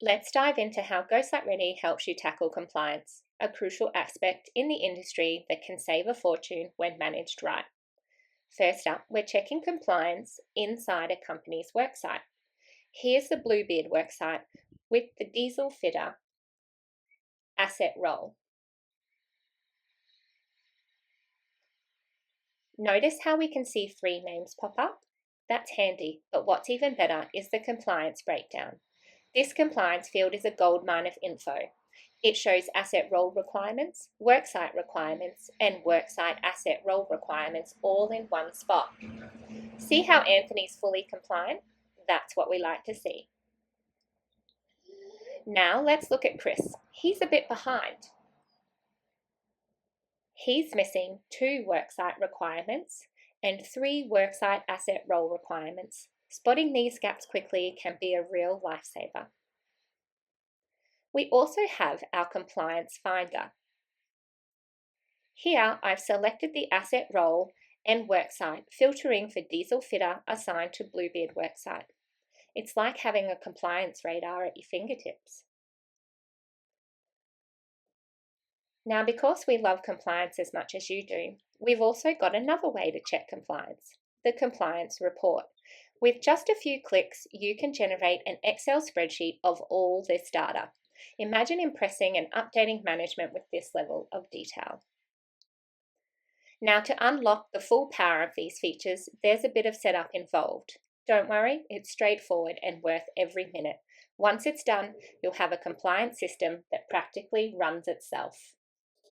Let's dive into how GoSite Ready helps you tackle compliance, a crucial aspect in the industry that can save a fortune when managed right. First up, we're checking compliance inside a company's worksite. Here's the Bluebeard worksite with the diesel fitter asset role. Notice how we can see 3 names pop up? That's handy, but what's even better is the compliance breakdown. This compliance field is a goldmine of info. It shows asset role requirements, worksite requirements, and worksite asset role requirements all in one spot. See how Anthony's fully compliant? That's what we like to see. Now let's look at Chris. He's a bit behind. He's missing 2 worksite requirements and 3 worksite asset role requirements. Spotting these gaps quickly can be a real lifesaver. We also have our compliance finder. Here I've selected the asset role and worksite, filtering for diesel fitter assigned to Bluebeard worksite. It's like having a compliance radar at your fingertips. Now, because we love compliance as much as you do, we've also got another way to check compliance, the compliance report. With just a few clicks, you can generate an Excel spreadsheet of all this data. Imagine impressing and updating management with this level of detail. Now, to unlock the full power of these features, there's a bit of setup involved. Don't worry, it's straightforward and worth every minute. Once it's done, you'll have a compliance system that practically runs itself.